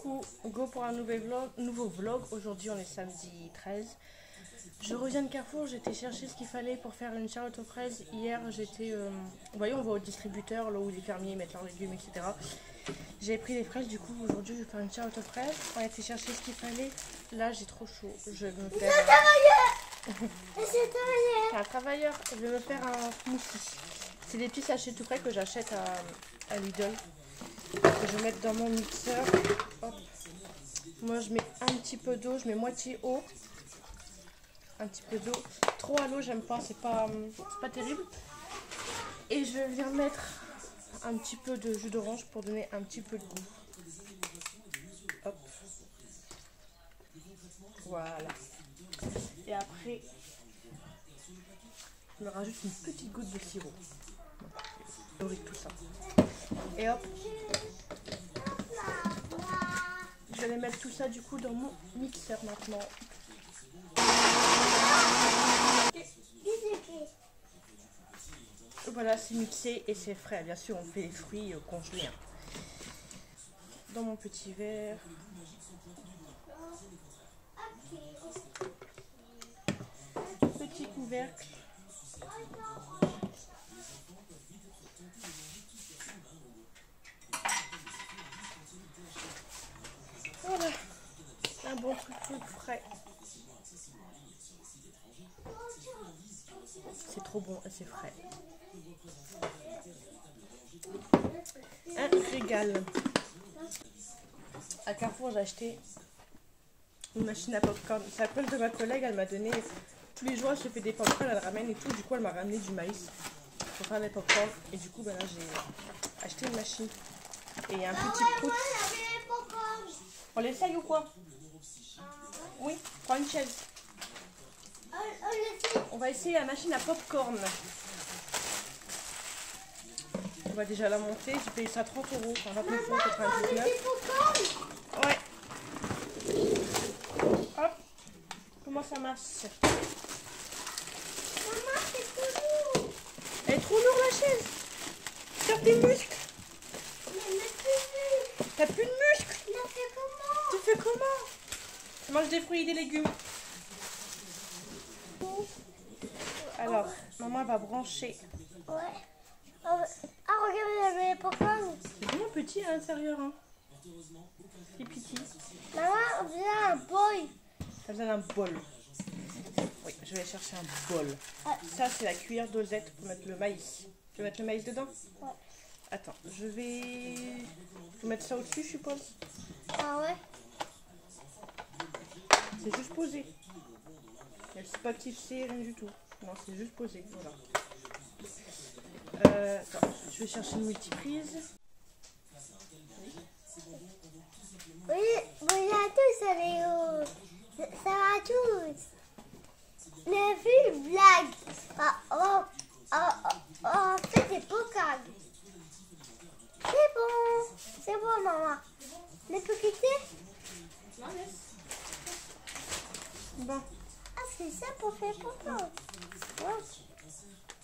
coucou, go pour un nouveau vlog. Aujourd'hui on est samedi 13. Je reviens de Carrefour, j'étais chercher ce qu'il fallait pour faire une charlotte aux fraises. Hier j'étais, vous voyez, on va au distributeur, là où les fermiers mettent leurs légumes, etc. J'ai pris les fraises, du coup aujourd'hui je vais faire une charlotte aux fraises. On a été chercher ce qu'il fallait. Là j'ai trop chaud, je vais me faire... un travailleur, je vais me faire un smoothie. C'est des petits sachets tout prêts que j'achète à Lidl. Que je vais mettre dans mon mixeur. Hop. Moi je mets un petit peu d'eau, je mets moitié eau. Un petit peu d'eau. Trop à l'eau j'aime pas, c'est pas terrible. Et je viens mettre un petit peu de jus d'orange pour donner un petit peu de goût. Hop. Voilà. Et après, je me rajoute une petite goutte de sirop. Je nourris tout ça. Et hop. Je vais mettre tout ça du coup dans mon mixeur maintenant. Voilà, c'est mixé et c'est frais. Bien sûr, on fait les fruits congelés. Dans mon petit verre. Petit couvercle. Voilà, un bon truc frais. C'est trop bon et c'est frais. Un régal. À Carrefour, j'ai acheté une machine à popcorn. C'est la cause de ma collègue, elle m'a donné tous les jours, elle se fait des popcorn, elle ramène et tout. Du coup, elle m'a ramené du maïs pour faire des popcorn. Et du coup, ben là, j'ai acheté une machine. Et un petit prout. On l'essaye ou quoi? Oui, prends une chaise. On va essayer la machine à popcorn. On va déjà la monter. J'ai payé ça 30 €. Enfin, 29,99 €. Ouais. Hop. Comment ça marche? Maman, c'est trop lourd. Elle est trop lourde la chaise. Sur tes muscles. T'as plus de muscles. Tu fais comment? Je mange des fruits et des légumes. Alors, maman va brancher. Ouais. Ah, regarde, il y avait popcorn. C'est vraiment petit à l'intérieur. Hein. C'est petit. Maman, on faisait un bol. Ça besoin d'un bol. Oui, je vais chercher un bol. Ça, c'est la cuillère dosette pour mettre le maïs. Tu veux mettre le maïs dedans? Ouais. Attends, je vais... Faut mettre ça au-dessus, je suppose. Ah ouais? C'est juste posé. C'est pas tipsé, rien du tout. Non, c'est juste posé. Voilà. Attends, je vais chercher une multiprise. Oui, bonjour à tous, ça va à tous. On a fait une blague. On fait des popcorn. C'est bon, maman. On peut quitter? Non, laisse. Bon. Ah, c'est ça pour faire popcorn. Ouais.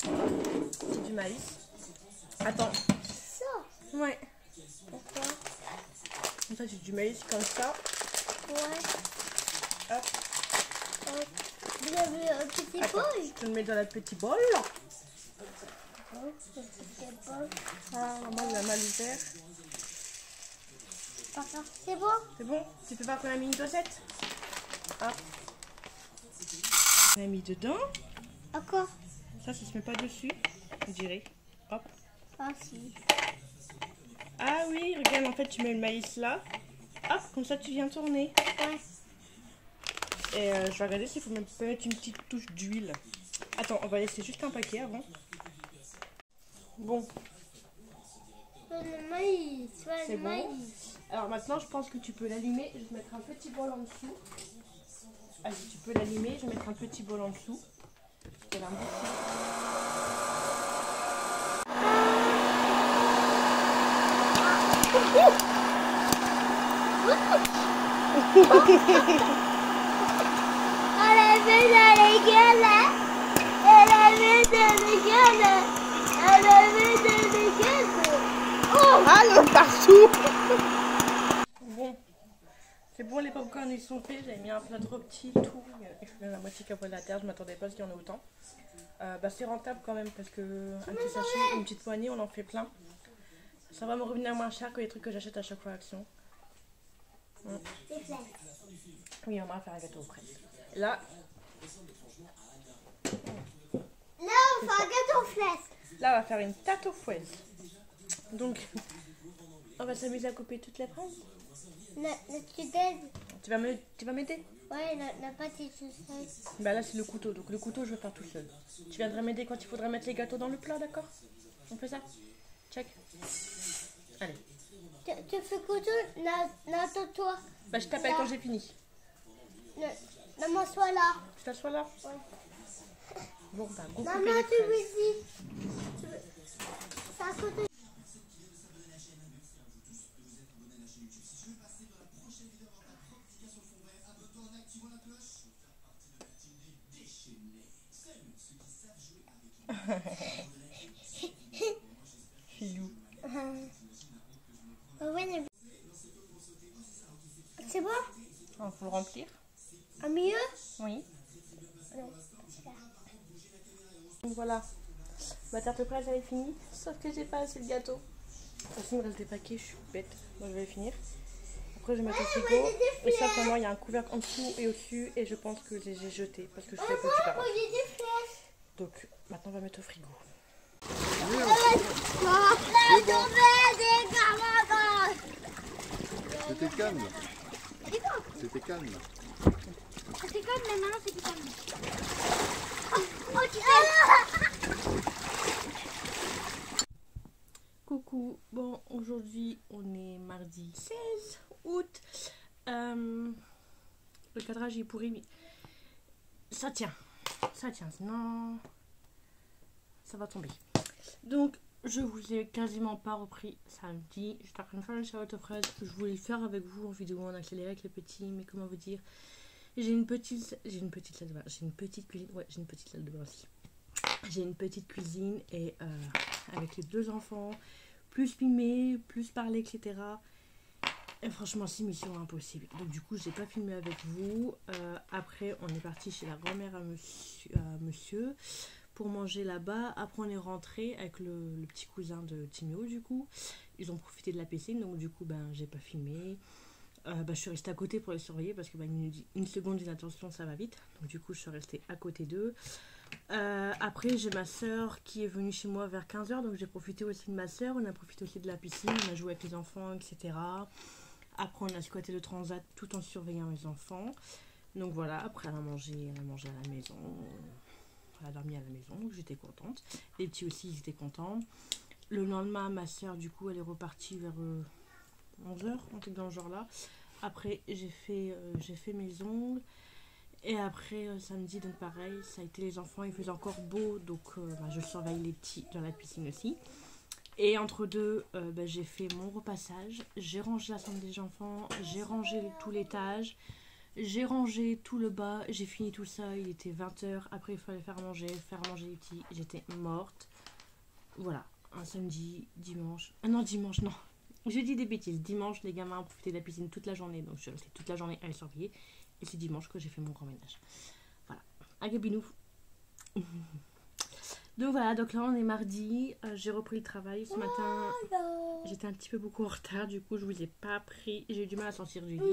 C'est du maïs. Attends. Ça? Ouais. Pourquoi? Ça, c'est du maïs comme ça. Ouais. Hop. Vous avez un petit Attends, bol? je te le mets dans le petit bol. Ah, maman l'a mal ouvert. C'est bon? C'est bon? Tu peux pas qu'on a mis une dosette? Hop. On a mis dedans. Encore? Ça se met pas dessus, on dirait. Hop. Ah si. Ah oui, regarde, en fait, tu mets le maïs là. Hop, comme ça, tu viens tourner. Ouais. Et je vais regarder s'il faut même mettre une petite touche d'huile. Attends, on va laisser juste un paquet avant. Bon. Le maïs. C'est bon. Maïs. Alors maintenant, je pense que tu peux l'allumer. Je vais mettre un petit bol en dessous. Allez, tu peux l'allumer. Je vais mettre un petit bol en dessous. Je vais la Elle avait dans les gueules. Elle avait dans les gueules. Elle avait dans les gueules. Oh! Ah, le partout. Bon, C'est bon, les popcorn ils sont faits. J'avais mis un plat trop petit, tout. Il faut la moitié qu'après la terre. Je m'attendais pas à ce qu'il y en ait autant. Bah, c'est rentable quand même parce que un petit sachet, une petite poignée, on en fait plein. Ça va me revenir moins cher que les trucs que j'achète à chaque fois à Action. Oui, on va faire un gâteau aux fraises. Là, on fait un gâteau aux fraises. Là, on va faire une tarte aux fraises. Donc, on va s'amuser à couper toutes les fraises. Tu t'aides. Tu vas m'aider? Ouais, la pâte est tout seul. Bah là, c'est le couteau. Donc, le couteau, je vais faire tout seul. Tu viendras m'aider quand il faudra mettre les gâteaux dans le plat, d'accord? On fait ça? Check. Allez. Tu fais couteau, toi. Bah, je t'appelle quand j'ai fini. Non, moi, sois là. Tu t'assois là? Ouais. Bon, bah, go couper Maman, les tu fraises. veux ici. C'est un couteau. Filou. Ouais, c'est bon? Il faut le remplir. Un mieux? Oui. Donc voilà. Ma tarte aux fraises, elle est finie. Sauf que j'ai pas assez de gâteau. Aussi, il me reste des paquets, je suis bête. Moi, je vais les finir. Après, je vais mettre au frigo. Et ça, pour moi, il y a un couvercle en dessous et au-dessus. Et je pense que j'ai jeté parce que je suis un peu du garage. Donc, maintenant, on va mettre au frigo. C'était calme. C'était calme. C'était calme, mais maintenant c'est plus calme. Coucou. Bon, aujourd'hui, on est mardi 16 août. Le cadrage est pourri, mais ça tient. Ça tient, sinon ça va tomber. Donc, je vous ai quasiment pas repris samedi. J'étais en train de faire une salade aux fraises. Je voulais le faire avec vous en vidéo en accéléré avec les petits, mais comment vous dire, j'ai une petite salle de bain, j'ai une petite cuisine, ouais, j'ai une petite salle de bain aussi. J'ai une petite cuisine et avec les deux enfants, plus filmer, plus parler, etc. Et franchement, c'est mission impossible. Donc du coup, j'ai pas filmé avec vous. Après, on est parti chez la grand-mère à monsieur pour manger là-bas. Après, on est rentré avec le petit cousin de Timéo, du coup. Ils ont profité de la piscine, donc du coup, ben, j'ai pas filmé. Je suis restée à côté pour les surveiller parce que une seconde d'inattention, ça va vite. Donc du coup, je suis restée à côté d'eux. Après, j'ai ma soeur qui est venue chez moi vers 15 h, donc j'ai profité aussi de ma soeur. On a profité aussi de la piscine, on a joué avec les enfants, etc. Après, on a squatté le transat tout en surveillant mes enfants. Donc voilà, après, elle a mangé à la maison. Elle a dormi à la maison, donc j'étais contente. Les petits aussi, ils étaient contents. Le lendemain, ma soeur, du coup, elle est repartie vers 11 h, un truc dans le genre là. Après, j'ai fait mes ongles. Et après, samedi, donc pareil, ça a été les enfants, il faisait encore beau, donc je surveille les petits dans la piscine aussi. Et entre deux, j'ai fait mon repassage, j'ai rangé la chambre des enfants, j'ai rangé tout l'étage, j'ai rangé tout le bas, j'ai fini tout ça, il était 20 h. Après, il fallait faire manger les petits, j'étais morte. Voilà, un samedi, dimanche, non, dimanche, non. Je dis des bêtises, dimanche, les gamins ont profité de la piscine toute la journée, donc je suis restée toute la journée à les surveiller. Et c'est dimanche que j'ai fait mon grand ménage. Voilà, à Gabinou. Donc voilà, donc là on est mardi, j'ai repris le travail ce matin. J'étais un petit peu beaucoup en retard, du coup je vous ai pas pris. J'ai eu du mal à sortir du lit.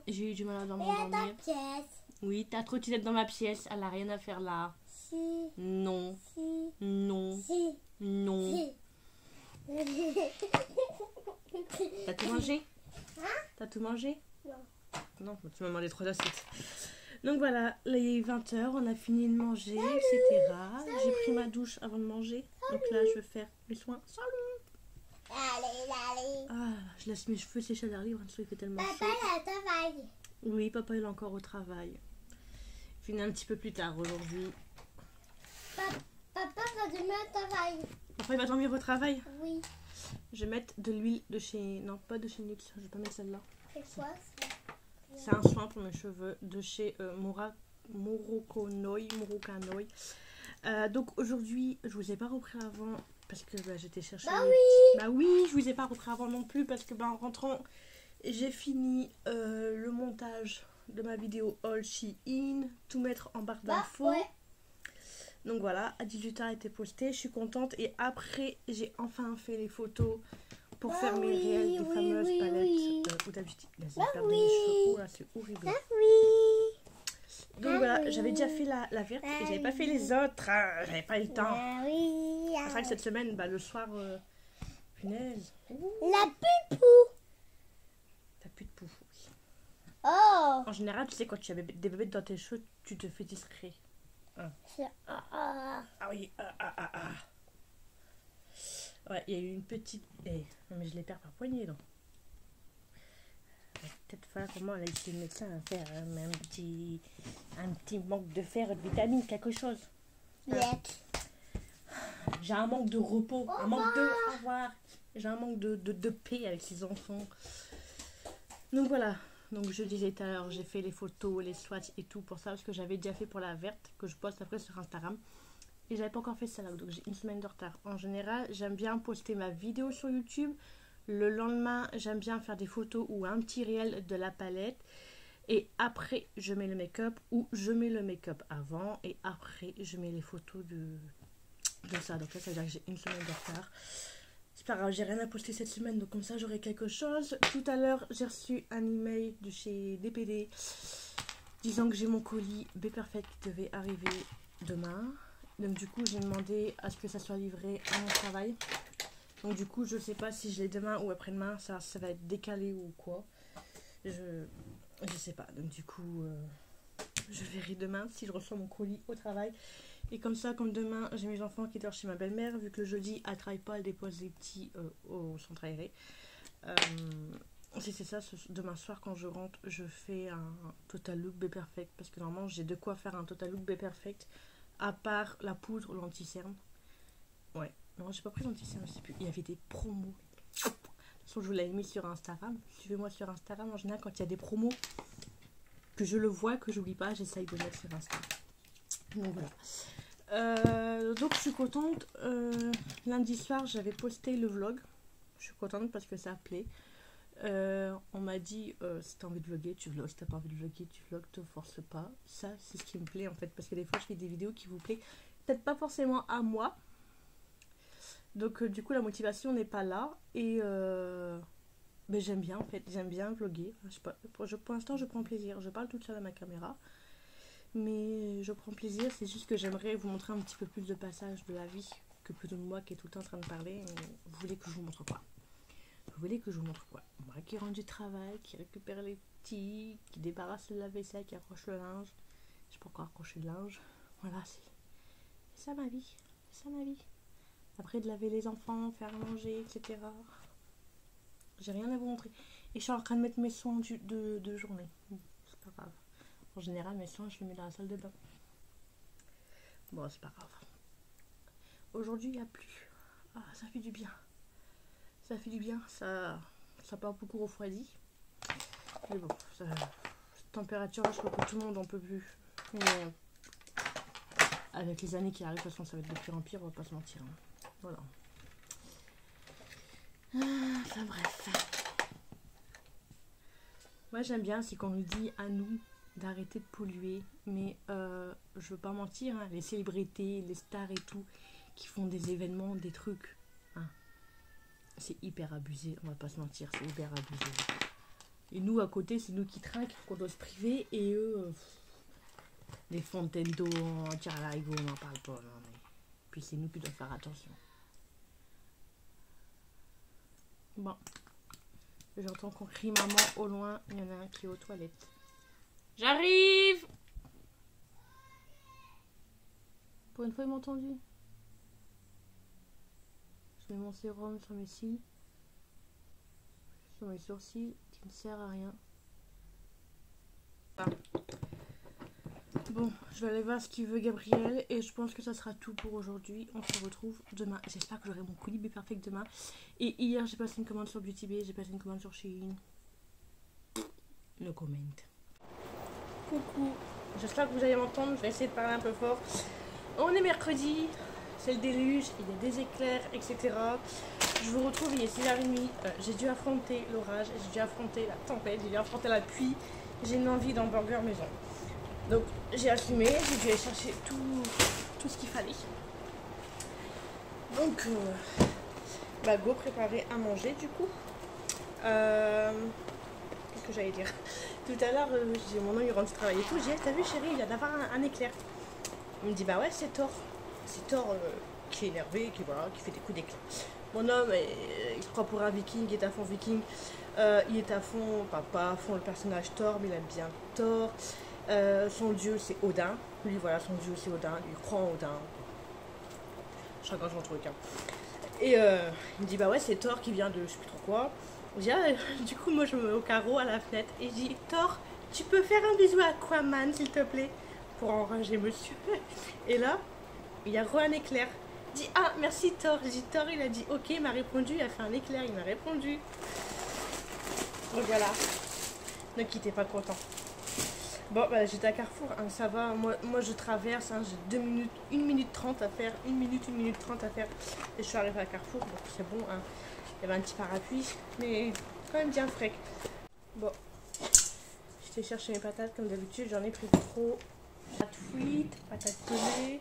J'ai eu du mal à m'endormir. Oui, t'as trop de têtes dans ma pièce, elle a rien à faire là. Si. Non. Si. Non. Si. Non. Si. T'as tout mangé? Hein? T'as tout mangé? Non. Non, tu m'as demandé 3 assiettes. Donc voilà, là il est 20 h, on a fini de manger, etc. J'ai pris ma douche avant de manger. Donc là je vais faire mes soins. Salut! Allez. Ah, je laisse mes cheveux sécher à l'air libre, il fait tellement chaud. Papa, il a travaillé. Oui, papa il est encore au travail. Fini un petit peu plus tard aujourd'hui. Papa va demain au travail. Papa il va dormir au travail? Oui. Je vais mettre de l'huile de chez... Non, pas de chez Nuts, je vais pas mettre celle-là. C'est quoi ça? C'est un soin pour mes cheveux de chez Murokanoi. Donc aujourd'hui, je vous ai pas repris avant parce que j'étais chercher. Bah oui. Bah oui, je vous ai pas repris avant non plus parce que en rentrant, J'ai fini le montage de ma vidéo All Shein, tout mettre en barre d'infos. ouais. Donc voilà, à 18h a été posté, je suis contente. Et après, j'ai enfin fait les photos pour faire mes réels des fameuses palettes Huda Beauty. Là, c'est perdre mes cheveux. Oh là, c'est horrible. Oui. Donc voilà, j'avais déjà fait la verte et j'avais pas fait les autres. Hein, j'avais pas eu le temps. Oui. C'est vrai que cette semaine, le soir, punaise. La pupou. T'as plus de pouf. Oh. En général, tu sais, quand tu as des bébés dans tes cheveux, tu te fais discret. Ah oui, Ouais, il y a eu une petite... non, mais je les perds par poignée, là. Peut-être falloir comment aller chez le médecin à faire un petit manque de fer, de vitamines, quelque chose. J'ai un manque de repos, un manque de avoir. J'ai un manque de paix avec ces enfants. Donc voilà. Donc je disais tout à l'heure, j'ai fait les photos, les swatchs et tout pour ça, parce que j'avais déjà fait pour la verte, que je poste après sur Instagram. Et j'avais pas encore fait celle-là, donc j'ai une semaine de retard. En général, j'aime bien poster ma vidéo sur YouTube. Le lendemain, j'aime bien faire des photos ou un petit réel de la palette. Et après, je mets le make-up, ou je mets le make-up avant. Et après, je mets les photos de ça. Donc là, ça veut dire que j'ai une semaine de retard. C'est pas grave, j'ai rien à poster cette semaine, donc comme ça j'aurai quelque chose. Tout à l'heure, j'ai reçu un email de chez DPD disant que j'ai mon colis B-Perfect qui devait arriver demain. Donc du coup, j'ai demandé à ce que ça soit livré à mon travail. Donc du coup, je sais pas si je l'ai demain ou après-demain, ça va être décalé ou quoi. Je sais pas, donc du coup, je verrai demain si je reçois mon colis au travail. Et comme ça, comme demain, j'ai mes enfants qui dorment chez ma belle-mère. Vu que le jeudi, elle travaille pas, elle dépose les petits au centre aéré. Si c'est ça, demain soir, quand je rentre, je fais un total look B-Perfect. Parce que normalement, j'ai de quoi faire un total look B-Perfect. À part la poudre, l'anti-cerne. Ouais, non, j'ai pas pris l'anti-cerne, je sais plus. Il y avait des promos. De toute façon, je vous l'avais mis sur Instagram. Suivez-moi sur Instagram. En général, quand il y a des promos, que je le vois, que j'oublie pas, j'essaye de mettre sur Instagram. Donc voilà. Donc je suis contente. Lundi soir j'avais posté le vlog. Je suis contente parce que ça plaît. On m'a dit si t'as envie de vlogger tu vlogs, si t'as pas envie de vlogger tu vlogs, te force pas. Ça c'est ce qui me plaît en fait, parce que des fois je fais des vidéos qui vous plaît peut-être pas forcément à moi. Donc du coup la motivation n'est pas là. Et mais j'aime bien en fait, j'aime bien vlogger. Enfin, je sais pas, pour l'instant je prends plaisir. Je parle toute seule à ma caméra. Mais je prends plaisir, c'est juste que j'aimerais vous montrer un petit peu plus de passages de la vie que plutôt de moi qui est tout le temps en train de parler. Vous voulez que je vous montre quoi? Vous voulez que je vous montre quoi? Moi qui rentre du travail, qui récupère les petits, qui débarrasse le lave-vaisselle, qui accroche le linge. Je peux encore accrocher le linge. Voilà, c'est ça ma vie. C'est ça ma vie. Après de laver les enfants, faire manger, etc. J'ai rien à vous montrer. Et je suis en train de mettre mes soins de journée. C'est pas grave. En général, mes soins, je les mets dans la salle de bain. Bon, c'est pas grave. Aujourd'hui, il n'y a plus. Ah, ça fait du bien. Ça fait du bien. Ça peut un peu refroidi. Mais bon, cette température, je crois que tout le monde en peut plus. Mais avec les années qui arrivent, de toute façon, ça va être de pire en pire, on va pas se mentir. Hein. Voilà. Enfin bref. Moi, j'aime bien, c'est qu'on nous dit à nous d'arrêter de polluer, mais je veux pas mentir, hein, les célébrités, les stars et tout, qui font des événements, des trucs, hein, c'est hyper abusé, on va pas se mentir, c'est hyper abusé. Et nous, à côté, c'est nous qui trinquent, qu'on doit se priver, et eux, les fontaines d'eau en tir à l'arigot, on n'en parle pas, non, mais... Puis c'est nous qui devons faire attention. Bon, j'entends qu'on crie maman au loin, il y en a un qui est aux toilettes. J'arrive! Pour une fois, ils m'ont entendu. Je mets mon sérum sur mes cils. Sur mes sourcils, qui ne sert à rien. Ah. Bon, je vais aller voir ce qu'il veut Gabriel. Et je pense que ça sera tout pour aujourd'hui. On se retrouve demain. J'espère que j'aurai mon colis B-Perfect demain. Et hier, j'ai passé une commande sur Beauty Bay. J'ai passé une commande sur Shein. No comment. Coucou, j'espère que vous allez m'entendre, je vais essayer de parler un peu fort. On est mercredi, c'est le déluge, il y a des éclairs, etc. Je vous retrouve, il est 6h30, j'ai dû affronter l'orage, j'ai dû affronter la tempête, j'ai dû affronter la pluie, j'ai une envie d'hamburger maison. Donc j'ai assumé, j'ai dû aller chercher tout ce qu'il fallait. Donc, go préparer à manger du coup. Qu'est-ce que j'allais dire? Tout à l'heure, j'ai mon homme il rentre du travail et tout, j'ai dit, t'as vu chérie, il vient d'avoir un éclair. Il me dit, bah ouais, c'est Thor. C'est Thor qui est énervé, qui fait des coups d'éclat. Mon homme, il se croit pour un viking, il est à fond viking. Il est à fond, pas à fond le personnage Thor, mais il aime bien Thor. Son dieu, c'est Odin. Lui, voilà, son dieu, c'est Odin. Il croit en Odin. Chacun son truc. Hein. Et il me dit, bah ouais, c'est Thor qui vient de je sais plus trop quoi. Je dis, du coup, moi, je me mets au carreau à la fenêtre et je dis, Thor, tu peux faire un bisou à Aquaman, s'il te plaît, pour enrager monsieur. Et là, il y a un éclair. Il dit, ah, merci Thor. Je dis, Thor, il a dit, ok, il m'a répondu, il a fait un éclair, il m'a répondu. Donc voilà. Ne quittez pas content. Bon, bah, j'étais à Carrefour, hein, ça va. Moi je traverse, hein, j'ai 2 minutes, 1 minute 30 à faire, 1 minute 30 à faire. Et je suis arrivée à Carrefour, donc c'est bon. Hein. Il y avait un petit parapluie, mais quand même bien frais. Bon, j'étais chercher mes patates comme d'habitude, j'en ai pris trop. Patates frites, patates pelées.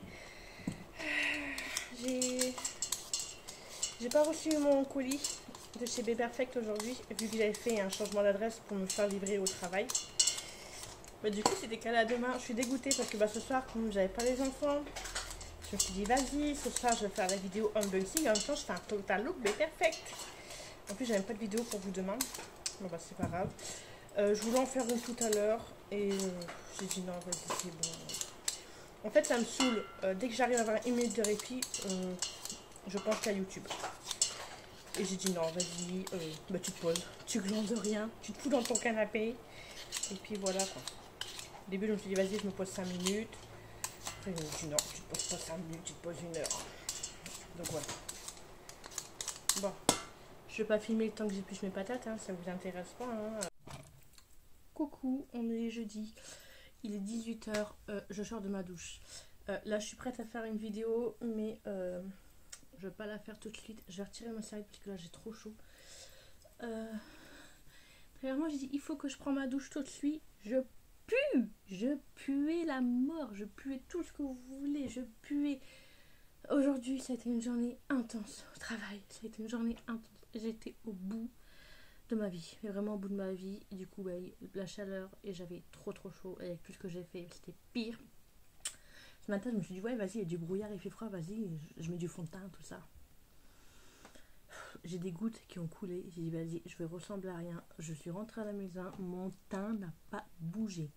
J'ai pas reçu mon colis de chez Bé Perfect aujourd'hui, vu qu'il avait fait un changement d'adresse pour me faire livrer au travail. Mais du coup, c'est décalé à demain. Je suis dégoûtée parce que ce soir, comme j'avais pas les enfants, je me suis dit, vas-y, ce soir, je vais faire la vidéo unboxing. En même temps, je fais un total look Bé Perfect. En plus, j'avais pas de vidéo pour vous demain. Bon, bah, c'est pas grave. Je voulais en faire une tout à l'heure. Et j'ai dit, non, vas-y, c'est bon. En fait, ça me saoule. Dès que j'arrive à avoir 1 minute de répit, je pense qu'à YouTube. Et j'ai dit, non, vas-y, bah, tu te poses. Tu glandes rien. Tu te fous dans ton canapé. Et puis voilà, quoi. Au début, je me suis dit, vas-y, je me pose 5 minutes. Après, je me suis dit, non, tu te poses pas 5 minutes, tu te poses 1 heure. Donc voilà. Bon, je vais pas filmer le temps que j'épluche mes patates, hein, ça vous intéresse pas. Hein. Coucou, on est jeudi. Il est 18 h, je sors de ma douche. Là, je suis prête à faire une vidéo, mais je vais pas la faire tout de suite. Je vais retirer ma serviette parce que là, j'ai trop chaud. Premièrement, j'ai dit, il faut que je prenne ma douche tout de suite. Je puais la mort, je puais tout ce que vous voulez, je puais. Aujourd'hui, ça a été une journée intense au travail, ça a été une journée intense. J'étais au bout de ma vie, mais vraiment au bout de ma vie. Et du coup, bah, la chaleur, et j'avais trop chaud. Et avec tout ce que j'ai fait, c'était pire. Ce matin, je me suis dit, ouais, vas-y, il y a du brouillard, il fait froid, vas-y, je mets du fond de teint, tout ça. J'ai des gouttes qui ont coulé. J'ai dit, vas-y, je vais ressembler à rien. Je suis rentrée à la maison, mon teint n'a pas bougé.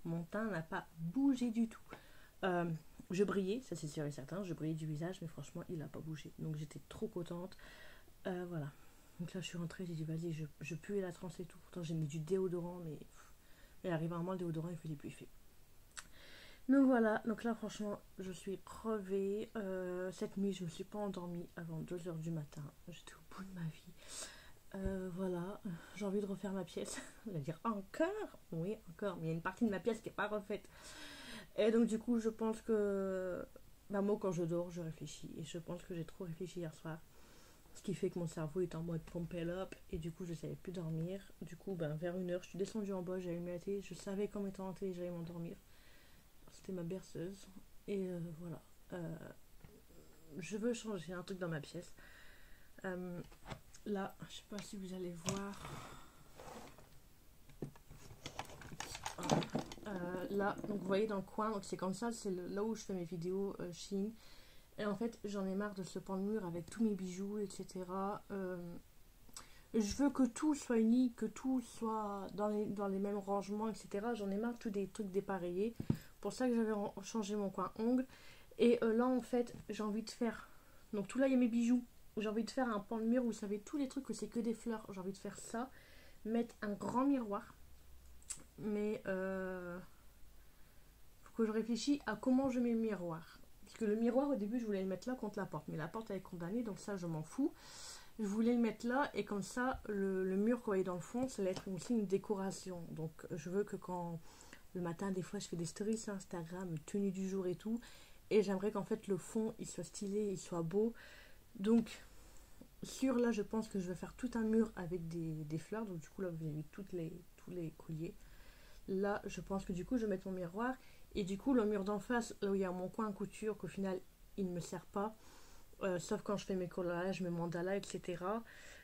Mon teint n'a pas bougé du tout. Je brillais, ça c'est sûr et certain, je brillais du visage, mais franchement, il n'a pas bougé. Donc j'étais trop contente. Voilà. Donc là, je suis rentrée, j'ai dit, vas-y, je puais la transe et tout. Pourtant, j'ai mis du déodorant, mais il arrive un moment, le déodorant, il faisait plus effet. Donc voilà, donc là, franchement, je suis crevée. Cette nuit, je ne me suis pas endormie avant 2 h du matin. J'étais au bout de ma vie. Voilà, j'ai envie de refaire ma pièce. On va dire encore? Oui, encore. Mais il y a une partie de ma pièce qui n'est pas refaite. Et donc du coup, je pense que... Bah, moi, quand je dors, je réfléchis. Et je pense que j'ai trop réfléchi hier soir. Ce qui fait que mon cerveau est en mode pompé up. Et du coup, je ne savais plus dormir. Du coup, vers 1 h, je suis descendue en bas, j'ai allumé la télé. Je savais qu'en mettant la télé, j'allais m'endormir. C'était ma berceuse. Et voilà. Je veux changer un truc dans ma pièce. Là, je sais pas si vous allez voir. Là, donc vous voyez dans le coin, donc c'est comme ça, c'est là où je fais mes vidéos Shein. Et en fait, j'en ai marre de ce pan de mur avec tous mes bijoux, etc. Je veux que tout soit uni, que tout soit dans les mêmes rangements, etc. J'en ai marre de tous des trucs dépareillés. Pour ça que j'avais changé mon coin ongles. Et là, en fait, j'ai envie de faire... Donc tout là, il y a mes bijoux. J'ai envie de faire un pan de mur où vous savez tous les trucs que c'est que des fleurs. J'ai envie de faire ça. Mettre un grand miroir. Mais faut que je réfléchisse à comment je mets le miroir. Parce que le miroir, au début, je voulais le mettre là contre la porte. Mais la porte, elle est condamnée. Donc ça, je m'en fous. Je voulais le mettre là. Et comme ça, le mur qu'on voyait dans le fond, ça va être aussi une décoration. Donc je veux que quand... Le matin, des fois, je fais des stories sur Instagram, tenue du jour et tout. Et j'aimerais qu'en fait le fond il soit stylé, il soit beau. Donc sur là je pense que je vais faire tout un mur avec des fleurs. Donc du coup là vous avez vu tous les colliers. Là je pense que du coup je vais mettre mon miroir. Et du coup le mur d'en face, là où il y a mon coin couture, qu'au final il ne me sert pas. Sauf quand je fais mes collages, mes mandalas, etc.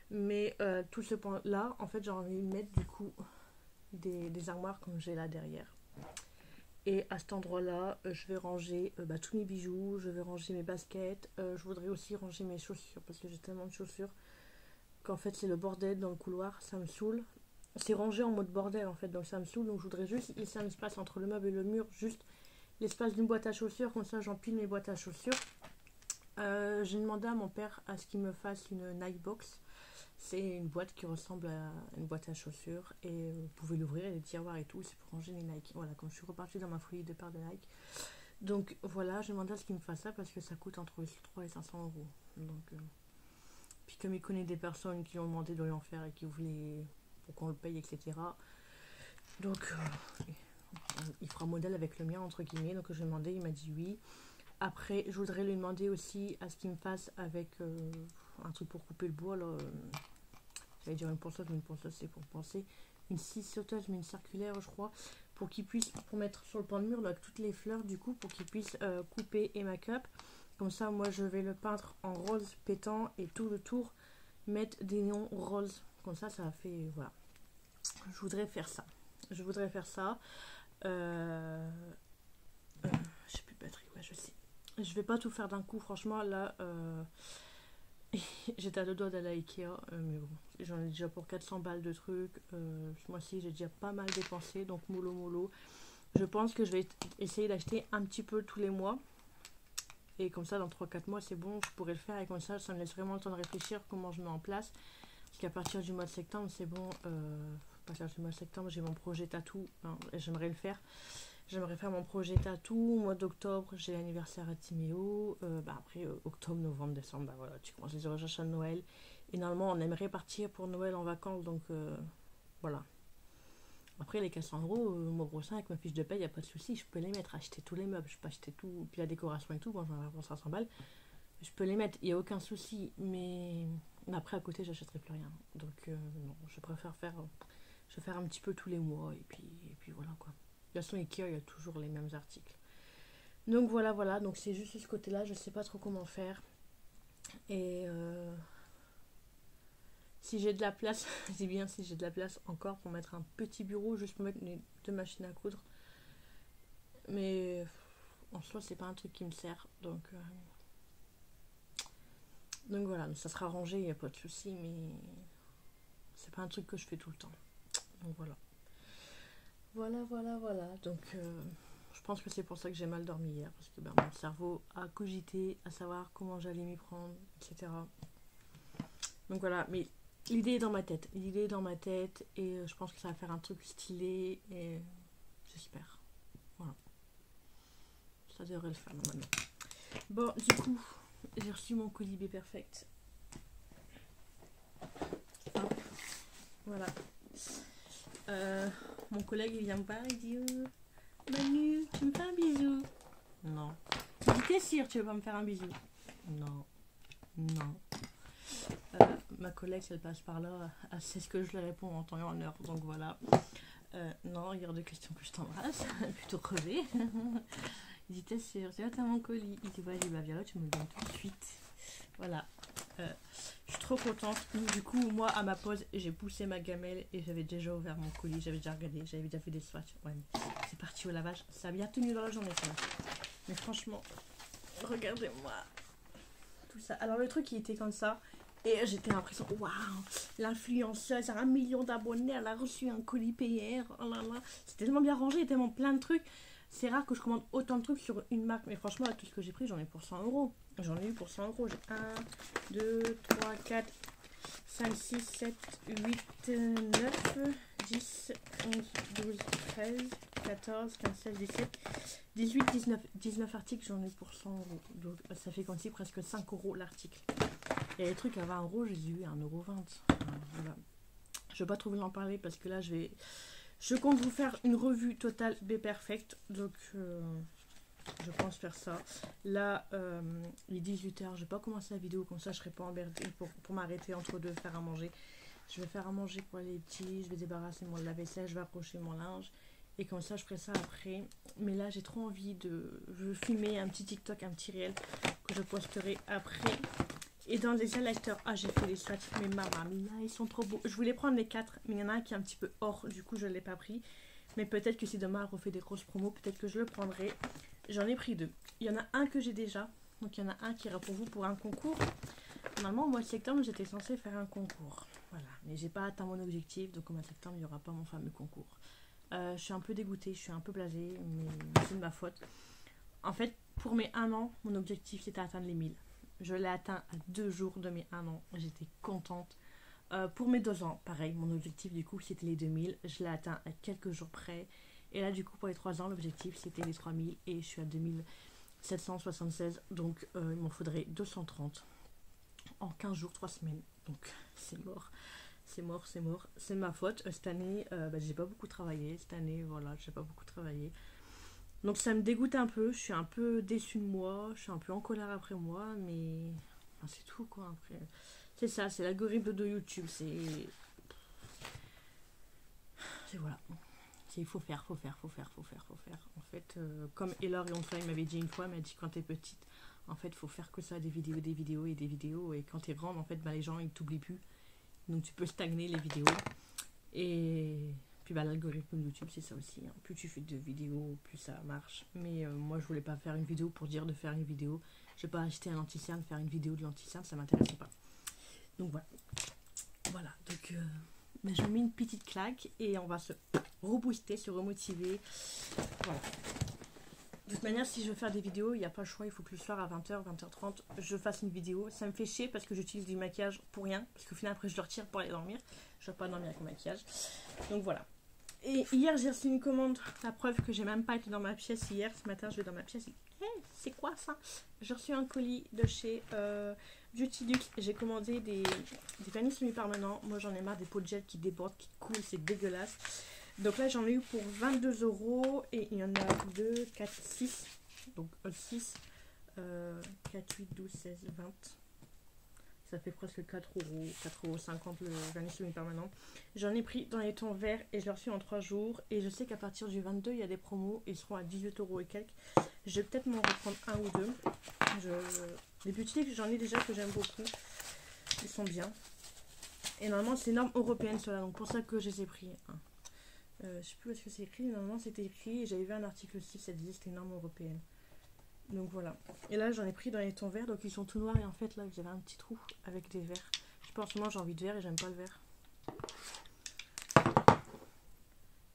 Mais tout ce point là, en fait j'ai envie de mettre du coup des armoires comme j'ai là derrière. Et à cet endroit là je vais ranger tous mes bijoux, je vais ranger mes baskets, je voudrais aussi ranger mes chaussures parce que j'ai tellement de chaussures qu'en fait c'est le bordel dans le couloir, ça me saoule. C'est rangé en mode bordel en fait, donc ça me saoule. Donc je voudrais juste laisser un espace entre le meuble et le mur, juste l'espace d'une boîte à chaussures, comme ça j'empile mes boîtes à chaussures. J'ai demandé à mon père à ce qu'il me fasse une Nike Box. C'est une boîte qui ressemble à une boîte à chaussures et vous pouvez l'ouvrir, les tiroirs et tout, c'est pour ranger les Nike. Voilà, comme je suis repartie dans ma folie de paires de Nike. Donc voilà, j'ai demandé à ce qu'il me fasse ça parce que ça coûte entre 3 et 500 euros. Donc, puis comme il connaît des personnes qui ont demandé de lui en faire et qui voulaient pour qu'on le paye, etc. Donc il fera modèle avec le mien entre guillemets. Donc je lui ai demandé, il m'a dit oui. Après, je voudrais lui demander aussi à ce qu'il me fasse avec un truc pour couper le bois. J'allais dire une ponceuse, mais une ponceuse c'est pour penser. Une scie sauteuse, mais une circulaire, je crois. Pour qu'il puisse, pour mettre sur le pan de mur, là, avec toutes les fleurs, du coup, pour qu'il puisse couper et make-up. Comme ça, moi, je vais le peindre en rose pétant et tout le tour, mettre des néons roses. Comme ça fait, voilà. Je voudrais faire ça. Je voudrais faire ça. Je sais plus de batterie, ouais, je sais. Je vais pas tout faire d'un coup, franchement, là, j'étais à deux doigts d'aller à Ikea, mais bon, j'en ai déjà pour 400 balles de trucs. Ce mois-ci, j'ai déjà pas mal dépensé, donc mollo. Je pense que je vais essayer d'acheter un petit peu tous les mois. Et comme ça, dans 3-4 mois, c'est bon, je pourrais le faire. Et comme ça me laisse vraiment le temps de réfléchir comment je mets en place. Parce qu'à partir du mois de septembre, c'est bon. À partir du mois de septembre, j'ai mon projet tatou. Hein, j'aimerais le faire. J'aimerais faire mon projet tatou. Au mois d'octobre, j'ai l'anniversaire à Timéo. Après, octobre, novembre, décembre, voilà, tu commences les recherches à Noël. Et normalement, on aimerait partir pour Noël en vacances. Donc, voilà. Après, les 400 euros, le mois prochain, avec ma fiche de paie, il n'y a pas de souci. Je peux les mettre, acheter tous les meubles. Je peux acheter tout. Puis la décoration et tout. Bon, j'en ai pour 500 balles. Je peux les mettre, il n'y a aucun souci. Mais après, à côté, j'achèterai plus rien. Donc, non, je préfère faire un petit peu tous les mois. Et puis voilà, quoi. De toute façon, Ikea, il y a toujours les mêmes articles. Donc voilà. Donc c'est juste ce côté-là. Je sais pas trop comment faire. Et si j'ai de la place, je dis bien si j'ai de la place encore pour mettre un petit bureau, juste pour mettre les 2 machines à coudre. Mais en soi, c'est pas un truc qui me sert. Donc voilà, ça sera rangé, il n'y a pas de souci. Mais c'est pas un truc que je fais tout le temps. Donc voilà. Voilà. Donc, je pense que c'est pour ça que j'ai mal dormi hier. Parce que mon cerveau a cogité à savoir comment j'allais m'y prendre, etc. Donc voilà, mais l'idée est dans ma tête. Et je pense que ça va faire un truc stylé. Et j'espère. Voilà. Ça devrait le faire maintenant. Bon, du coup, j'ai reçu mon colis B Perfect. Hop. Voilà. Mon collègue il vient me voir, il dit Manu, tu me fais un bisou? Non. Il dit t'es sûr tu veux pas me faire un bisou? Non. Ma collègue si elle passe par là, c'est ce que je lui réponds en temps et en heure, donc voilà. Non, il y a de questions que je t'embrasse, plutôt crevé. Il dit t'es sûr? Tu vois t'as mon colis? Il dit ouais, bah viens là tu me le donnes tout de suite. Voilà. Je suis trop contente. Du coup, moi, à ma pause, j'ai poussé ma gamelle et j'avais déjà ouvert mon colis. J'avais déjà regardé, j'avais déjà fait des swatchs. Ouais, c'est parti au lavage. Ça a bien tenu dans la journée, ça. Mais franchement, regardez-moi tout ça. Alors, le truc, il était comme ça. Et j'étais l'impression, waouh, l'influenceuse a 1 million d'abonnés. Elle a reçu un colis PR. Oh là là. C'était tellement bien rangé, tellement plein de trucs. C'est rare que je commande autant de trucs sur une marque. Mais franchement, là, tout ce que j'ai pris, j'en ai pour 100 euros. J'en ai eu pour 100 euros. J'ai 1, 2, 3, 4, 5, 6, 7, 8, 9, 10, 11, 12, 13, 14, 15, 16, 17, 18, 19 articles. J'en ai eu pour 100 euros. Donc ça fait comme si presque 5 euros l'article. Et les trucs à 20 euros, j'ai eu 1,20 €. Voilà. Je ne vais pas trop vous en parler parce que là, je compte vous faire une revue totale B Perfect. Donc Je pense faire ça. Là, il est 18 h. Je vais pas commencer la vidéo, comme ça je serai pas emmerdée pour m'arrêter entre deux, faire à manger. Je vais faire à manger pour les petits, je vais débarrasser mon lave-vaisselle, je vais accrocher mon linge. Et comme ça, je ferai ça après. Mais là, j'ai trop envie de... Je veux filmer un petit TikTok, un petit réel que je posterai après. Et dans les électeurs, ah, j'ai fait les swatchs, mais mamma mia, ils sont trop beaux. Je voulais prendre les 4, mais il y en a un qui est un petit peu hors, du coup, je ne l'ai pas pris. Mais peut-être que si demain, elle refait des grosses promos, peut-être que je le prendrai. J'en ai pris 2. Il y en a un que j'ai déjà. Donc, il y en a un qui ira pour vous pour un concours. Normalement, au mois de septembre, j'étais censée faire un concours. Voilà. Mais j'ai pas atteint mon objectif, donc au mois de septembre, il n'y aura pas mon fameux concours. Je suis un peu dégoûtée, je suis un peu blasée, mais c'est de ma faute. En fait, pour mes 1 an, mon objectif c'était atteindre les 1000. Je l'ai atteint à 2 jours de mes 1 an, j'étais contente. Pour mes 2 ans, pareil, mon objectif du coup c'était les 2000, je l'ai atteint à quelques jours près. Et là du coup pour les 3 ans, l'objectif c'était les 3000 et je suis à 2776, donc il m'en faudrait 230 en 15 jours, 3 semaines, donc c'est mort. C'est mort, c'est mort. C'est ma faute. Cette année, j'ai pas beaucoup travaillé. Cette année, voilà, j'ai pas beaucoup travaillé. Donc ça me dégoûte un peu. Je suis un peu déçue de moi. Je suis un peu en colère après moi. Mais enfin, c'est tout, quoi. Après, c'est ça, c'est l'algorithme de YouTube. C'est voilà. Il faut faire. En fait, comme Elor et Onfa, il m'avait dit une fois, il m'a dit quand t'es petite, en fait, faut faire que ça, des vidéos. Et quand t'es grande, en fait, les gens, ils t'oublient plus. Donc tu peux stagner les vidéos. Et puis l'algorithme de YouTube c'est ça aussi. Hein. Plus tu fais de vidéos, plus ça marche. Mais moi je voulais pas faire une vidéo pour dire de faire une vidéo. Je vais pas acheter un anti-cerne, faire une vidéo de l'anti-cerne, ça m'intéressait pas. Donc voilà. Voilà. Donc je me mets une petite claque et on va se rebooster, se remotiver. Voilà. De toute manière, si je veux faire des vidéos, il n'y a pas le choix, il faut que le soir à 20 h, 20 h 30, je fasse une vidéo. Ça me fait chier parce que j'utilise du maquillage pour rien, parce qu'au final, après, je le retire pour aller dormir. Je ne vais pas dormir avec mon maquillage. Donc voilà. Et hier, j'ai reçu une commande, la preuve que j'ai même pas été dans ma pièce hier. Ce matin, je vais dans ma pièce et hey, c'est quoi ça? J'ai reçu un colis de chez Beauty Luxe. J'ai commandé des vernis semi-permanents. Moi, j'en ai marre des pots de gel qui débordent, qui coulent, c'est dégueulasse. Donc là j'en ai eu pour 22 € et il y en a 2, 4, 6. Donc 6, 4, 8, 12, 16, 20. Ça fait presque 4 €, 4,50 € le vernis semi-permanent. J'en ai pris dans les tons verts et je l'ai reçu en 3 jours. Et je sais qu'à partir du 22, il y a des promos. Ils seront à 18 € et quelques. Je vais peut-être m'en reprendre un ou deux. Les Beauty Luxe, j'en ai déjà que j'aime beaucoup. Ils sont bien. Et normalement c'est norme européenne cela, donc pour ça que je les ai pris. Je sais plus où est-ce que c'est écrit, normalement c'était écrit et j'avais vu un article aussi, ça disait que c'était une norme européenne. Donc voilà. Et là j'en ai pris dans les tons verts, donc ils sont tout noirs et en fait là j'avais un petit trou avec des verts. Je sais pas, en ce moment j'ai envie de vert et j'aime pas le vert.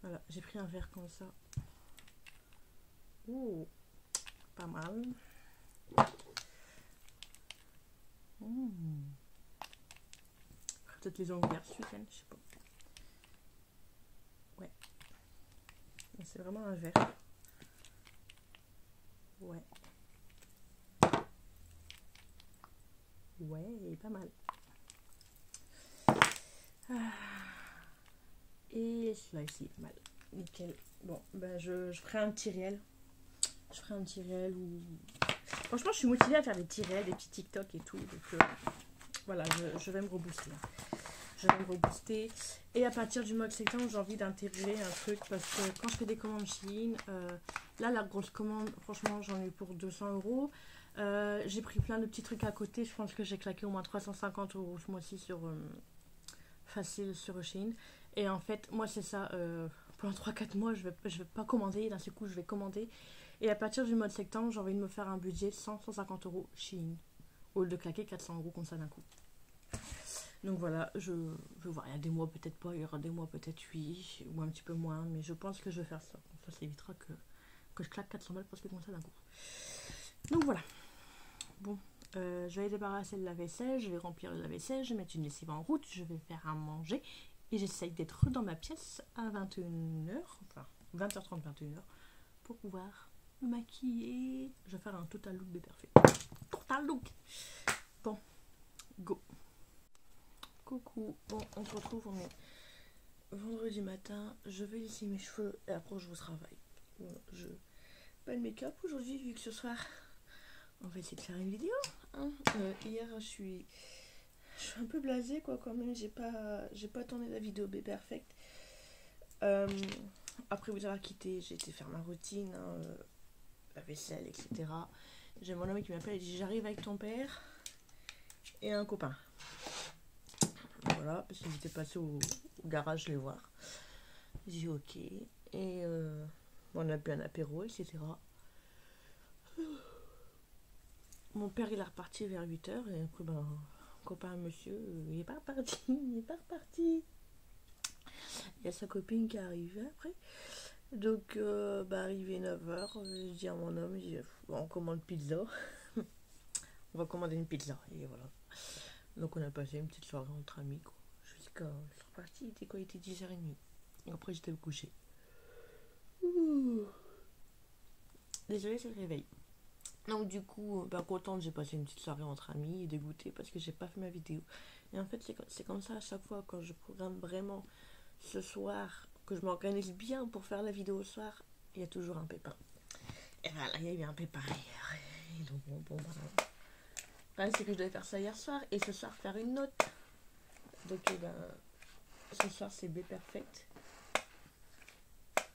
Voilà, j'ai pris un vert comme ça. Ouh, pas mal. Peut-être les ongles verts ce week-end, je sais pas. Ouais. C'est vraiment un vert. Ouais. Ouais, pas mal. Et celui-là ici, pas mal. Nickel. Bon, ben je ferai un petit réel. Je ferai un petit réel où... Franchement, je suis motivée à faire des petits réels, des petits TikTok et tout. Donc voilà, je vais me rebooster. Je vais me rebooster. Et à partir du mois de septembre, j'ai envie d'intégrer un truc parce que quand je fais des commandes Shein, là, la grosse commande, franchement, j'en ai eu pour 200 €. J'ai pris plein de petits trucs à côté. Je pense que j'ai claqué au moins 350 € ce mois-ci sur facile sur Shein. Et en fait, moi, c'est ça. Pendant 3-4 mois, je vais pas commander. D'un seul coup, je vais commander. Et à partir du mois de septembre, j'ai envie de me faire un budget de 100-150 € Shein. Au lieu de claquer 400 € comme ça d'un coup. Donc voilà, je vais voir. Il y a des mois peut-être pas, il y aura des mois peut-être oui, ou un petit peu moins. Mais je pense que je vais faire ça. Ça évitera que je claque 400 balles parce que comme ça d'un coup. Donc voilà. Bon, je vais aller débarrasser le lave-vaisselle, je vais remplir le lave-vaisselle, je vais mettre une lessive en route, je vais faire à manger. Et j'essaye d'être dans ma pièce à 21 h, enfin 20 h 30, 21 h, pour pouvoir me maquiller. Je vais faire un total look de parfait. Total look. Bon, go. Coucou, bon, on se retrouve, on est vendredi matin. Je vais lisser mes cheveux et après je vous travaille. pas de make-up aujourd'hui vu que ce soir on va essayer de faire une vidéo. Hein. Hier je suis un peu blasée quoi quand même. J'ai pas tourné la vidéo B Perfect. Après vous avoir quitté, j'ai été faire ma routine, hein, la vaisselle, etc. J'ai mon homme qui m'appelle et dit j'arrive avec ton père et un copain. Voilà, parce qu'ils étaient passés au garage les voir. J'ai dit ok. Et on a bu un apéro, etc. Mon père il est reparti vers 8 h et après ben copain monsieur il est pas reparti, il est pas reparti. Il y a sa copine qui est arrivée après. Donc arrivé 9 h, je dis à mon homme, je dis, on commande pizza. On va commander une pizza et voilà. Donc on a passé une petite soirée entre amis quoi. Jusqu'à je suis reparti, il était quoi, il était 10h30. Et après j'étais me coucher. Désolée, c'est le réveil. Donc du coup, contente, j'ai passé une petite soirée entre amis et dégoûtée parce que j'ai pas fait ma vidéo. Et en fait, c'est comme ça à chaque fois quand je programme vraiment ce soir, que je m'organise bien pour faire la vidéo ce soir, il y a toujours un pépin. Et voilà, il y a eu un pépin hier. Et donc bon voilà. Le problème c'est que je devais faire ça hier soir et ce soir faire une note. Donc ce soir c'est B Perfect.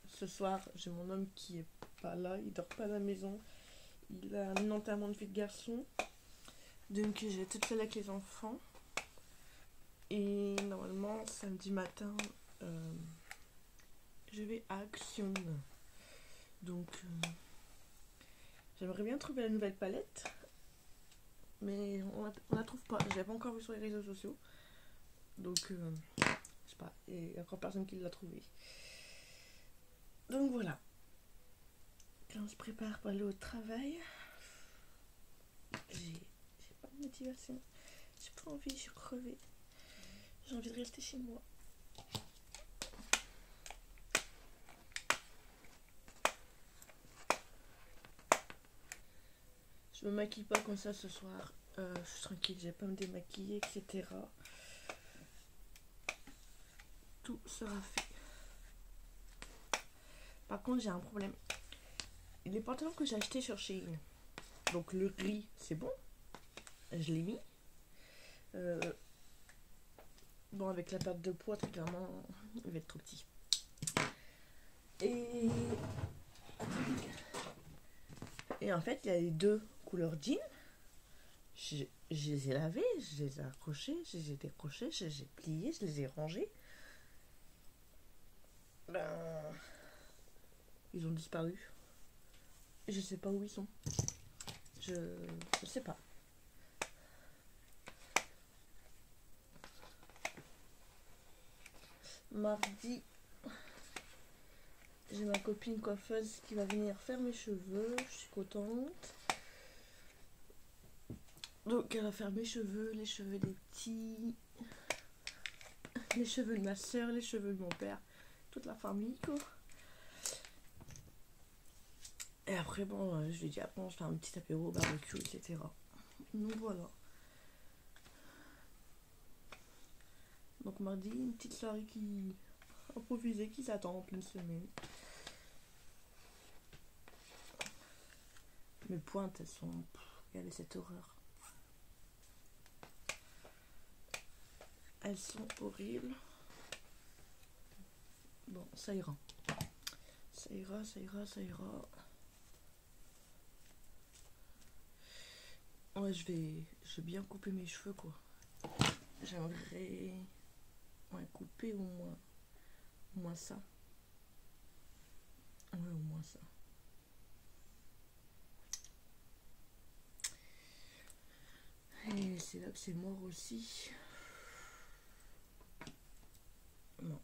Ce soir j'ai mon homme qui est pas là, il dort pas à la maison. Il a un enterrement de vie de garçon. Donc j'ai toute seule avec les enfants. Et normalement samedi matin je vais à Action. Donc j'aimerais bien trouver la nouvelle palette. Mais on la trouve pas. Je l'ai pas encore vue sur les réseaux sociaux. Donc je sais pas. Il y a encore personne qui l'a trouvée. Donc voilà. Là on se prépare pour aller au travail. J'ai pas de motivation. J'ai pas envie, je suis crevée. J'ai envie de rester chez moi. Je me maquille pas comme ça ce soir. Je suis tranquille, j'ai pas à me démaquiller, etc. Tout sera fait. Par contre, j'ai un problème. Les pantalons que j'ai achetés sur Shein, donc le gris, c'est bon. Je l'ai mis. Bon, avec la perte de poids, très clairement, il va être trop petit. Et en fait, il y a les deux couleurs jeans. Je les ai lavés, je les ai accrochés, je les ai décrochés, je les ai pliés, je les ai rangés. Ils ont disparu. Je sais pas où ils sont. Je sais pas. Mardi, j'ai ma copine coiffeuse qui va venir faire mes cheveux. Je suis contente. Donc elle va faire mes cheveux, les cheveux des petits, les cheveux de ma soeur, les cheveux de mon père, toute la famille quoi. Et après bon, je lui dis après on se fait un petit apéro, barbecue, etc. Donc voilà. Donc mardi, une petite soirée qui improvisée qui s'attend en pleine semaine. Mes pointes elles sont... Regardez cette horreur. Elles sont horribles. Bon, ça ira. Ça ira, ça ira, ça ira. Ouais, je vais bien couper mes cheveux, quoi. J'aimerais couper au moins ça. Ouais, au moins ça. Et c'est là que c'est mort aussi. Non.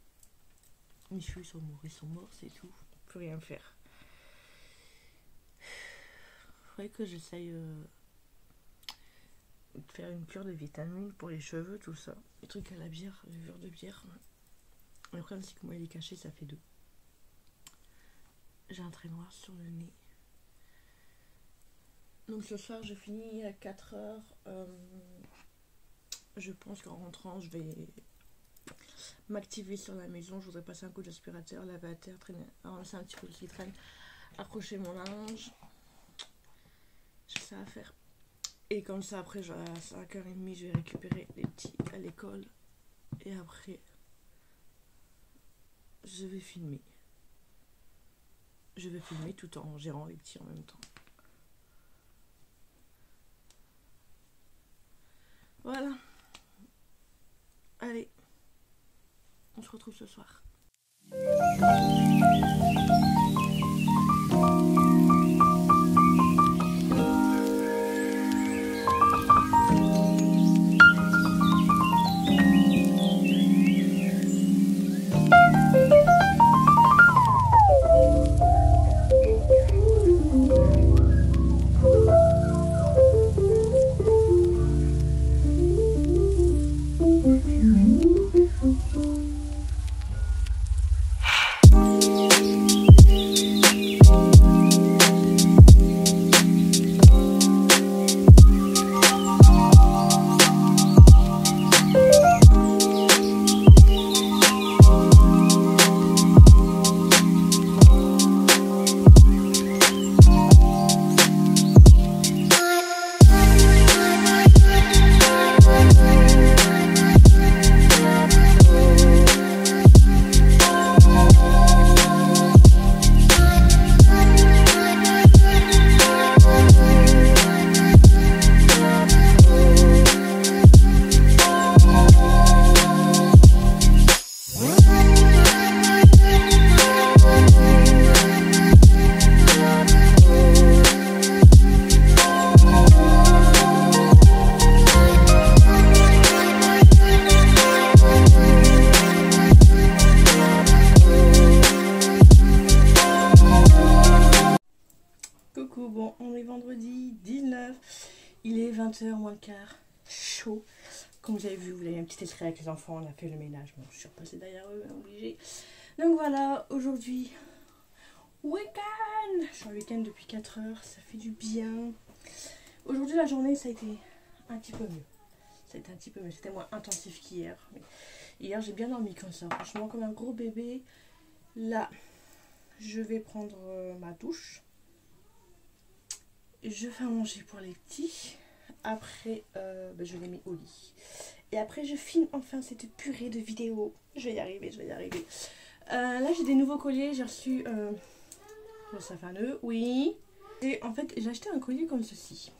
Mes cheveux ils sont morts, c'est tout. Plus rien faire. Faudrait que j'essaye de faire une cure de vitamines pour les cheveux, tout ça. Les trucs à la bière, levure de bière. Le problème c'est que moi il est caché, ça fait 2. J'ai un trait noir sur le nez. Donc ce soir je finis à 4 h. Je pense qu'en rentrant je vais m'activer sur la maison. Je voudrais passer un coup d'aspirateur, laver à terre, traîner, ramasser un petit peu de qui traîne, accrocher mon linge. J'ai ça à faire. Et comme ça, après, à 5h30, je vais récupérer les petits à l'école. Et après, je vais filmer. Je vais filmer tout en gérant les petits en même temps. Voilà. Allez. On se retrouve ce soir. Coucou, bon, on est vendredi 19, il est 20h moins le quart, chaud. Comme vous avez vu, vous avez un petit extrait avec les enfants, on a fait le ménage, bon, je suis repassée derrière eux, obligée. Donc voilà, aujourd'hui, week-end. Je suis en week-end depuis 4 heures, ça fait du bien. Aujourd'hui, la journée, ça a été un petit peu mieux. C'était moins intensif qu'hier. Hier, j'ai bien dormi comme ça, franchement, comme un gros bébé. Là, je vais prendre ma douche. Je fais à manger pour les petits. Après, je les mets au lit. Et après, je filme enfin cette purée de vidéos. Je vais y arriver. Là, j'ai des nouveaux colliers. J'ai reçu... ça fait un nœud, oui. Et en fait, j'ai acheté un collier comme ceci.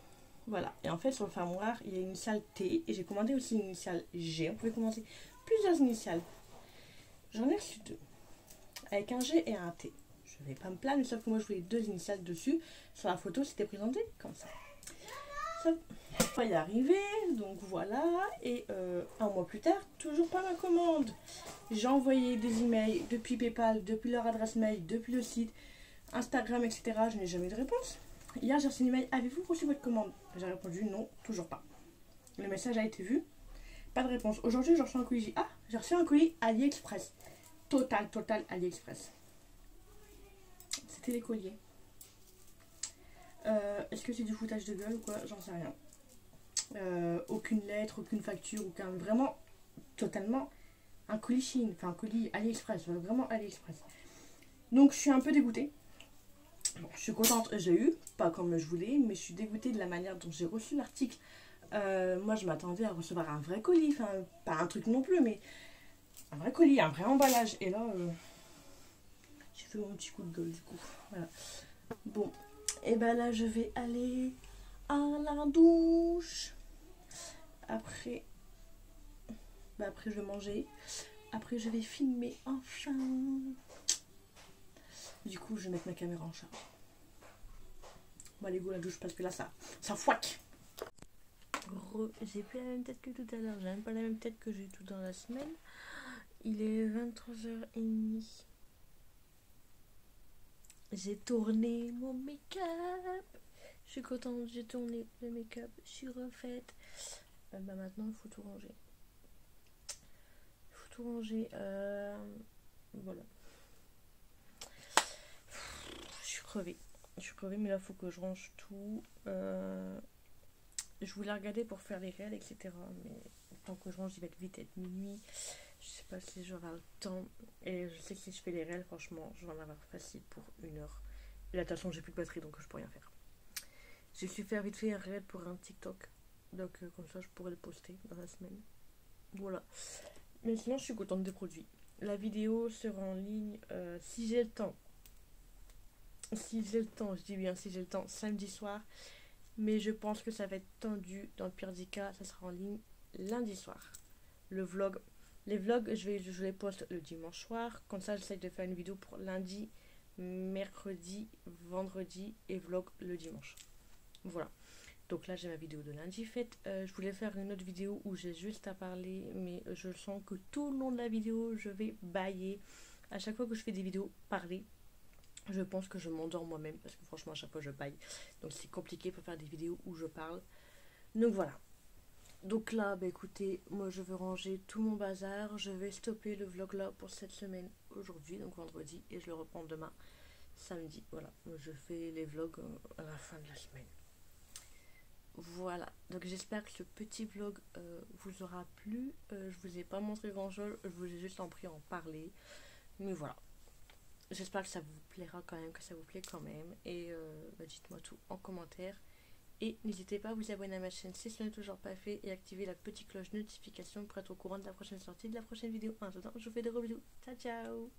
Voilà. Et en fait, sur le fermoir, il y a une initiale T. Et j'ai commandé aussi une initiale G. On pouvait commander plusieurs initiales. J'en ai reçu 2. Avec un G et un T. Je vais pas me plaindre, sauf que moi je voulais 2 initiales dessus. Sur la photo, c'était présenté comme ça. Ça va y arriver, donc voilà. Et un mois plus tard, toujours pas ma commande. J'ai envoyé des emails depuis PayPal, depuis leur adresse mail, depuis le site, Instagram, etc. Je n'ai jamais eu de réponse. Hier, j'ai reçu un email, avez-vous reçu votre commande? J'ai répondu non, toujours pas. Le message a été vu, pas de réponse. Aujourd'hui, j'ai reçu un colis. Ah, j'ai reçu un colis AliExpress. Total AliExpress. C'était les colliers. Est-ce que c'est du foutage de gueule ou quoi? J'en sais rien. Aucune lettre, aucune facture, aucun... Vraiment, totalement un colis Chine. Enfin, un colis AliExpress. Vraiment AliExpress. Donc, je suis un peu dégoûtée. Bon, je suis contente, j'ai eu. Pas comme je voulais, mais je suis dégoûtée de la manière dont j'ai reçu l'article. Moi, je m'attendais à recevoir un vrai colis. Enfin, pas un truc non plus, mais un vrai colis, un vrai emballage. Et là... j'ai fait mon petit coup de gueule du coup. Voilà. Bon. Et ben là je vais aller à la douche. Après. Après je vais manger. Après je vais filmer enfin. Du coup je vais mettre ma caméra en charge. Bon allez go la douche parce que là ça fouaque. J'ai plus la même tête que tout à l'heure. J'ai même pas la même tête que j'ai tout dans la semaine. Il est 23h30. J'ai tourné mon make-up. Je suis contente, j'ai tourné le make-up. Je suis refaite. Maintenant, il faut tout ranger. Voilà. Je suis crevée, mais là, il faut que je range tout. Je voulais regarder pour faire les réels, etc. Mais tant que je range, il va vite être minuit. Je sais pas si j'aurai le temps. Et je sais que si je fais les réels, franchement, je vais en avoir facile pour 1 heure. Et là, de toute façon, j'ai plus de batterie, donc je peux rien faire. J'ai su faire vite fait un réel pour un TikTok. Donc comme ça, je pourrais le poster dans la semaine. Voilà. Mais sinon, je suis contente des produits. La vidéo sera en ligne si j'ai le temps. Si j'ai le temps, je dis bien si j'ai le temps, samedi soir. Mais je pense que ça va être tendu. Dans le pire des cas, ça sera en ligne lundi soir. Le vlog. Les vlogs, je les poste le dimanche soir. Comme ça, j'essaie de faire une vidéo pour lundi, mercredi, vendredi et vlog le dimanche. Voilà. Donc là, j'ai ma vidéo de lundi faite. Je voulais faire une autre vidéo où j'ai juste à parler, mais je sens que tout le long de la vidéo, je vais bâiller. À chaque fois que je fais des vidéos parler, je pense que je m'endors moi-même parce que franchement, à chaque fois, je baille. Donc c'est compliqué pour faire des vidéos où je parle. Donc voilà. Donc là, bah écoutez, moi je veux ranger tout mon bazar. Je vais stopper le vlog là pour cette semaine aujourd'hui, donc vendredi, et je le reprends demain, samedi. Voilà, je fais les vlogs à la fin de la semaine. Voilà, donc j'espère que ce petit vlog vous aura plu. Je vous ai pas montré grand chose, je vous ai juste appris à en parler. Mais voilà, j'espère que ça vous plaira quand même, que ça vous plaît quand même. Et bah, dites-moi tout en commentaire. Et n'hésitez pas à vous abonner à ma chaîne si ce n'est toujours pas fait et activer la petite cloche notification pour être au courant de la prochaine sortie de la prochaine vidéo. En attendant, je vous fais de gros bisous. Ciao ciao.